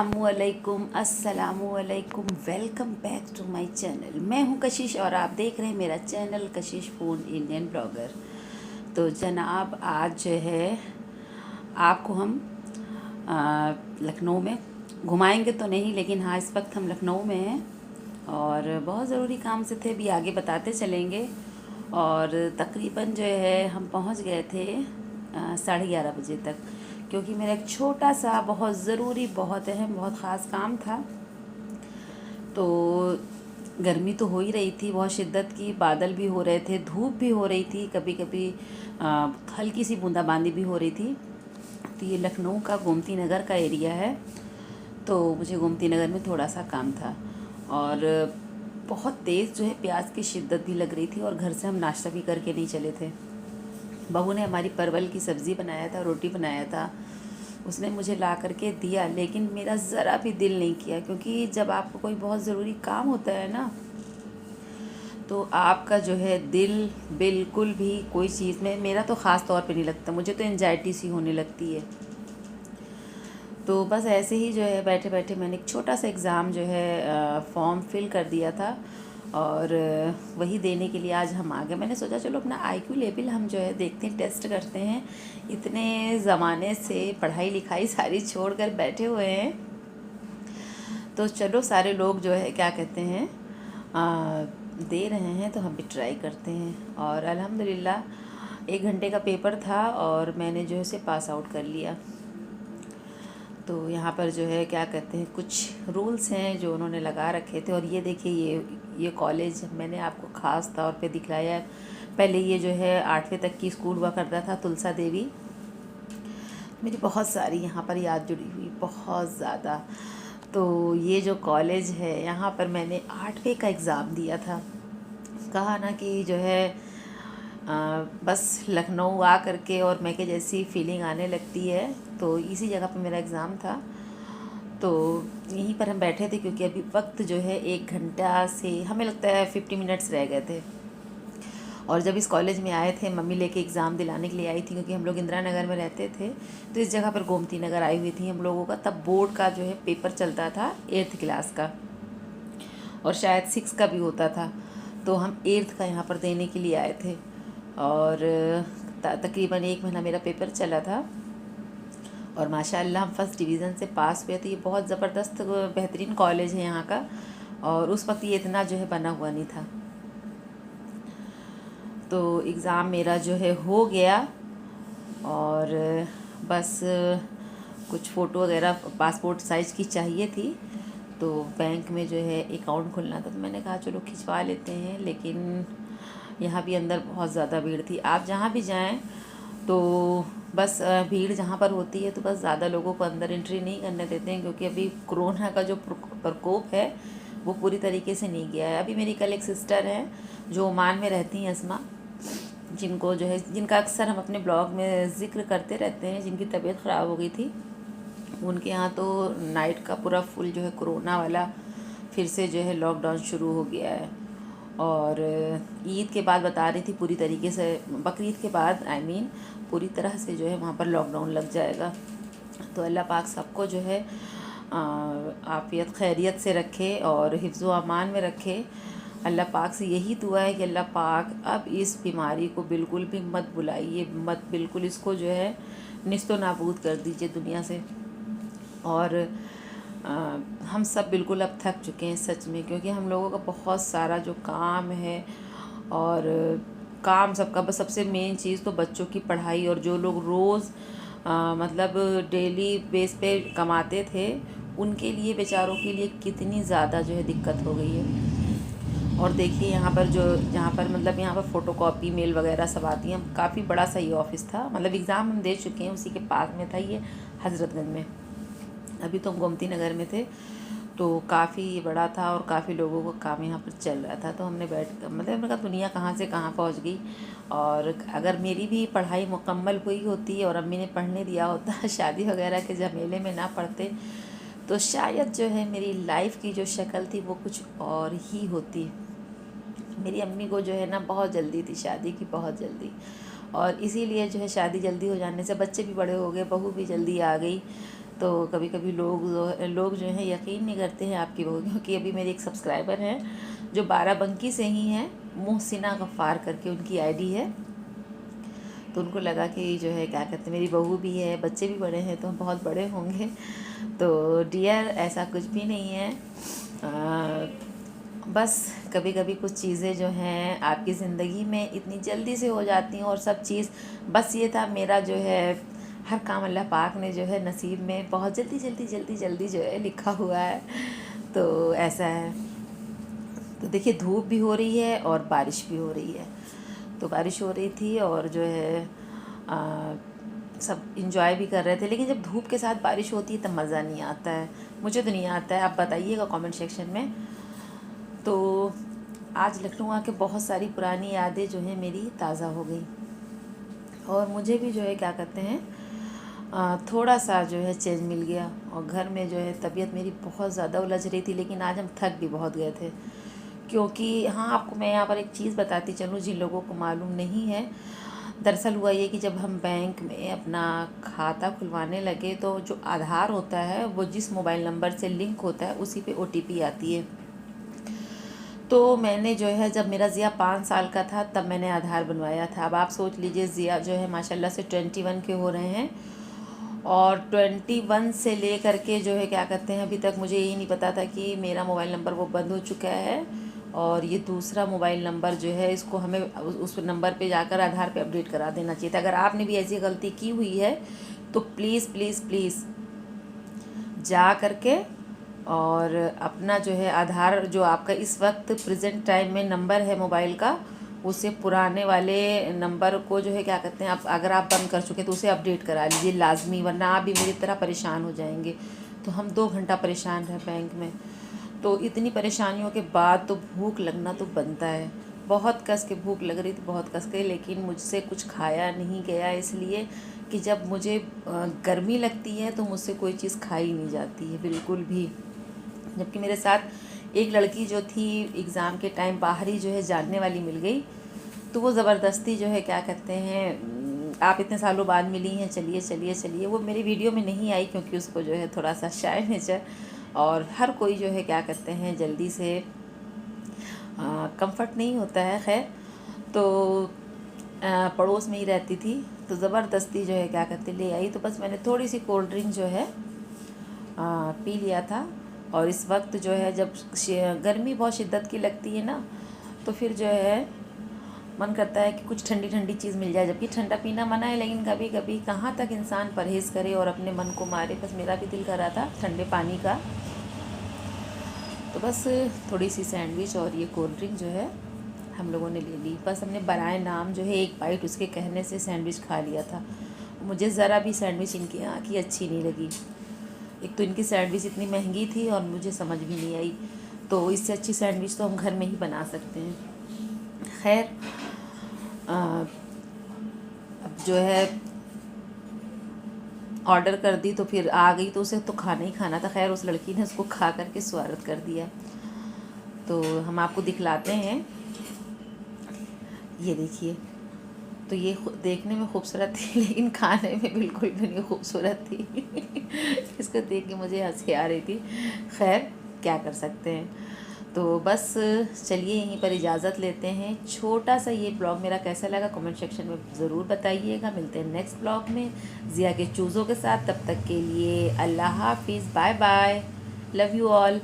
अस्सलामुअलैकुम welcome back to my channel. मैं हूं कशिश और आप देख रहे हैं मेरा चैनल कशिश फ़ूड इंडियन ब्लॉगर। तो जनाब आज जो है आपको हम लखनऊ में घुमाएंगे तो नहीं, लेकिन हाँ इस वक्त हम लखनऊ में हैं और बहुत ज़रूरी काम से थे, भी आगे बताते चलेंगे। और तकरीबन जो है हम पहुंच गए थे 11:30 बजे तक, क्योंकि मेरा एक छोटा सा बहुत ज़रूरी, बहुत अहम, बहुत ख़ास काम था। तो गर्मी तो हो ही रही थी बहुत शिद्दत की, बादल भी हो रहे थे, धूप भी हो रही थी, कभी कभी हल्की सी बूंदाबांदी भी हो रही थी। तो ये लखनऊ का गोमती नगर का एरिया है, तो मुझे गोमती नगर में थोड़ा सा काम था और बहुत तेज़ जो है प्याज की शिद्दत भी लग रही थी और घर से हम नाश्ता भी करके नहीं चले थे। बहू ने हमारी परवल की सब्ज़ी बनाया था, रोटी बनाया था, उसने मुझे ला करके दिया, लेकिन मेरा ज़रा भी दिल नहीं किया, क्योंकि जब आपको कोई बहुत ज़रूरी काम होता है ना, तो आपका जो है दिल बिल्कुल भी कोई चीज़ में, मेरा तो ख़ास तौर पे नहीं लगता, मुझे तो एंजाइटी सी होने लगती है। तो बस ऐसे ही जो है बैठे बैठे मैंने एक छोटा सा एग्ज़ाम जो है फॉर्म फिल कर दिया था और वही देने के लिए आज हम आ गए। मैंने सोचा चलो अपना IQ लेवल हम जो है देखते हैं, टेस्ट करते हैं। इतने ज़माने से पढ़ाई लिखाई सारी छोड़कर बैठे हुए हैं, तो चलो सारे लोग जो है क्या कहते हैं दे रहे हैं, तो हम भी ट्राई करते हैं। और अल्हम्दुलिल्लाह 1 घंटे का पेपर था और मैंने जो है उसे पास आउट कर लिया। तो यहाँ पर जो है क्या कहते हैं कुछ रूल्स हैं जो उन्होंने लगा रखे थे। और ये देखिए ये कॉलेज मैंने आपको ख़ास तौर पे दिखाया है। पहले ये जो है 8वीं तक की स्कूल हुआ करता था, तुलसा देवी। मेरी बहुत सारी यहाँ पर याद जुड़ी हुई, बहुत ज़्यादा। तो ये जो कॉलेज है यहाँ पर मैंने 8वीं का एग्ज़ाम दिया था। कहा ना कि जो है बस लखनऊ आ करके और मैं के जैसी फीलिंग आने लगती है। तो इसी जगह पर मेरा एग्ज़ाम था, तो यहीं पर हम बैठे थे, क्योंकि अभी वक्त जो है 1 घंटा से हमें लगता है 50 मिनट्स रह गए थे। और जब इस कॉलेज में आए थे, मम्मी लेके एग्ज़ाम दिलाने के लिए आई थी, क्योंकि हम लोग इंदिरा नगर में रहते थे, तो इस जगह पर गोमती नगर आई हुई थी हम लोगों का। तब बोर्ड का जो है पेपर चलता था 8th क्लास का, और शायद 6 का भी होता था। तो हम 8th का यहाँ पर देने के लिए आए थे और तकरीबन 1 महीना मेरा पेपर चला था और माशाअल्लाह हम फर्स्ट डिवीज़न से पास हुए। तो ये बहुत ज़बरदस्त बेहतरीन कॉलेज है यहाँ का, और उस वक्त ये इतना जो है बना हुआ नहीं था। तो एग्ज़ाम मेरा जो है हो गया और बस कुछ फ़ोटो वगैरह पासपोर्ट साइज़ की चाहिए थी, तो बैंक में जो है अकाउंट खुलना था, तो मैंने कहा चलो खिंचवा लेते हैं। लेकिन यहाँ भी अंदर बहुत ज़्यादा भीड़ थी। आप जहाँ भी जाएं तो बस भीड़ जहाँ पर होती है तो बस ज़्यादा लोगों को अंदर एंट्री नहीं करने देते हैं, क्योंकि अभी कोरोना का जो प्रकोप है वो पूरी तरीके से नहीं गया है। अभी मेरी कल एक सिस्टर हैं जो ओमान में रहती हैं, अस्मा, जिनको जो है, जिनका अक्सर हम अपने ब्लॉग में ज़िक्र करते रहते हैं, जिनकी तबीयत ख़राब हो गई थी, उनके यहाँ तो नाइट का पूरा फुल जो है कोरोना वाला फिर से जो है लॉकडाउन शुरू हो गया है। और ईद के बाद बता रही थी पूरी तरीके से, बकरीद के बाद पूरी तरह से जो है वहाँ पर लॉकडाउन लग जाएगा। तो अल्लाह पाक सबको जो है आफ़ियत खैरियत से रखे और हिफ्ज़ व अमान में रखे। अल्लाह पाक से यही दुआ है कि अल्लाह पाक अब इस बीमारी को बिल्कुल भी मत बुलाइए, मत बिल्कुल इसको जो है निस्तो नाबूद कर दीजिए दुनिया से। और हम सब बिल्कुल अब थक चुके हैं सच में, क्योंकि हम लोगों का बहुत सारा जो काम है, और काम सबका, बस सबसे मेन चीज़ तो बच्चों की पढ़ाई। और जो लोग रोज़ मतलब डेली बेस पे कमाते थे, उनके लिए, बेचारों के लिए कितनी ज़्यादा जो है दिक्कत हो गई है। और देखिए यहाँ पर जहाँ पर मतलब यहाँ पर फ़ोटोकॉपी मेल वगैरह सब आती हैं। काफ़ी बड़ा सा ये ऑफ़िस था, मतलब एग्ज़ाम हम दे चुके हैं, उसी के पास में था ये, हज़रतगंज में। अभी तो हम गोमती नगर में थे, तो काफ़ी बड़ा था और काफ़ी लोगों का काम यहाँ पर चल रहा था। तो हमने मतलब हमने कहा दुनिया कहाँ से कहाँ पहुँच गई। और अगर मेरी भी पढ़ाई मुकम्मल हुई होती और अम्मी ने पढ़ने दिया होता शादी वगैरह के झमेले में ना पढ़ते, तो शायद जो है मेरी लाइफ की जो शक्ल थी वो कुछ और ही होती। मेरी अम्मी को जो है ना बहुत जल्दी थी शादी की, बहुत जल्दी, और इसीलिए जो है शादी जल्दी हो जाने से बच्चे भी बड़े हो गए, बहू भी जल्दी आ गई, तो कभी कभी लोग जो हैं यकीन नहीं करते हैं आपकी बहू, क्योंकि अभी मेरे एक सब्सक्राइबर हैं जो बाराबंकी से ही हैं, मोहसिना गफ़ार करके उनकी आईडी है। तो उनको लगा कि जो है क्या कहते हैं, मेरी बहू भी है, बच्चे भी बड़े हैं तो हम बहुत बड़े होंगे। तो डियर, ऐसा कुछ भी नहीं है। बस कभी कभी कुछ चीज़ें जो हैं आपकी ज़िंदगी में इतनी जल्दी से हो जाती हैं, और सब चीज़ बस ये था, मेरा जो है हर काम अल्लाह पाक ने जो है नसीब में बहुत जल्दी जल्दी जल्दी जल्दी जो है लिखा हुआ है। तो ऐसा है। तो देखिए, धूप भी हो रही है और बारिश भी हो रही है। तो बारिश हो रही थी और जो है सब इंजॉय भी कर रहे थे, लेकिन जब धूप के साथ बारिश होती है तब मज़ा नहीं आता है। मुझे तो नहीं आता है, आप बताइएगा कमेंट सेक्शन में। तो आज लखनऊ आके बहुत सारी पुरानी यादें जो हैं मेरी ताज़ा हो गई, और मुझे भी जो है क्या कहते हैं थोड़ा सा जो है चेंज मिल गया। और घर में जो है तबीयत मेरी बहुत ज़्यादा उलझ रही थी, लेकिन आज हम थक भी बहुत गए थे। क्योंकि हाँ, आपको मैं यहाँ पर एक चीज़ बताती चलूँ जिन लोगों को मालूम नहीं है। दरअसल हुआ ये कि जब हम बैंक में अपना खाता खुलवाने लगे, तो जो आधार होता है वो जिस मोबाइल नंबर से लिंक होता है उसी पे OTP आती है। तो मैंने जो है, जब मेरा ज़िया 5 साल का था तब मैंने आधार बनवाया था। अब आप सोच लीजिए, ज़िया जो है माशाल्लाह से 21 के हो रहे हैं, और 21 से ले करके जो है क्या कहते हैं, अभी तक मुझे यही नहीं पता था कि मेरा मोबाइल नंबर वो बंद हो चुका है, और ये दूसरा मोबाइल नंबर जो है इसको हमें उस नंबर पे जाकर आधार पे अपडेट करा देना चाहिए था। अगर आपने भी ऐसी गलती की हुई है तो प्लीज़ प्लीज़ प्लीज़ जा करके और अपना जो है आधार, जो आपका इस वक्त प्रेजेंट टाइम में नंबर है मोबाइल का, उसे पुराने वाले नंबर को जो है क्या कहते हैं, आप अगर आप बंद कर चुके तो उसे अपडेट करा लीजिए लाजमी, वरना आप भी मेरी तरह परेशान हो जाएंगे। तो हम 2 घंटा परेशान रहे बैंक में। तो इतनी परेशानियों के बाद तो भूख लगना तो बनता है। बहुत कस के भूख लग रही थी, बहुत कस के, लेकिन मुझसे कुछ खाया नहीं गया, इसलिए कि जब मुझे गर्मी लगती है तो मुझसे कोई चीज़ खाई नहीं जाती है बिल्कुल भी। जबकि मेरे साथ एक लड़की जो थी एग्ज़ाम के टाइम बाहर ही जो है जानने वाली मिल गई, तो वो ज़बरदस्ती जो है क्या कहते हैं, आप इतने सालों बाद मिली हैं, चलिए चलिए चलिए। वो मेरी वीडियो में नहीं आई क्योंकि उसको जो है थोड़ा सा शाय नेचर, और हर कोई जो है क्या कहते हैं जल्दी से कंफर्ट नहीं होता है। खैर, तो पड़ोस में ही रहती थी, तो ज़बरदस्ती जो है क्या कहते ले आई। तो बस मैंने थोड़ी सी कोल्ड ड्रिंक जो है पी लिया था। और इस वक्त जो है जब गर्मी बहुत शिद्दत की लगती है ना, तो फिर जो है मन करता है कि कुछ ठंडी ठंडी चीज़ मिल जाए, जबकि ठंडा पीना मना है, लेकिन कभी कभी कहाँ तक इंसान परहेज़ करे और अपने मन को मारे। बस मेरा भी दिल कर रहा था ठंडे पानी का, तो बस थोड़ी सी सैंडविच और ये कोल्ड ड्रिंक जो है हम लोगों ने ले ली। बस हमने बराए नाम जो है एक बाइट उसके कहने से सैंडविच खा लिया था। मुझे ज़रा भी सैंडविच इनकी यहाँ की अच्छी नहीं लगी। एक तो इनकी सैंडविच इतनी महंगी थी और मुझे समझ भी नहीं आई, तो इससे अच्छी सैंडविच तो हम घर में ही बना सकते हैं। खैर, अब जो है ऑर्डर कर दी तो फिर आ गई, तो उसे तो खाना ही खाना था। खैर, उस लड़की ने उसको खा करके स्वागत कर दिया। तो हम आपको दिखलाते हैं, ये देखिए। तो ये देखने में खूबसूरत थी लेकिन खाने में बिल्कुल भी नहीं खूबसूरत थी। इसको देख के मुझे हंसी आ रही थी। खैर, क्या कर सकते हैं। तो बस चलिए यहीं पर इजाज़त लेते हैं। छोटा सा ये ब्लॉग मेरा कैसा लगा कमेंट सेक्शन में ज़रूर बताइएगा। मिलते हैं नेक्स्ट ब्लॉग में ज़िया के चूज़ों के साथ। तब तक के लिए अल्लाह हाफिज़, bye bye, love you all.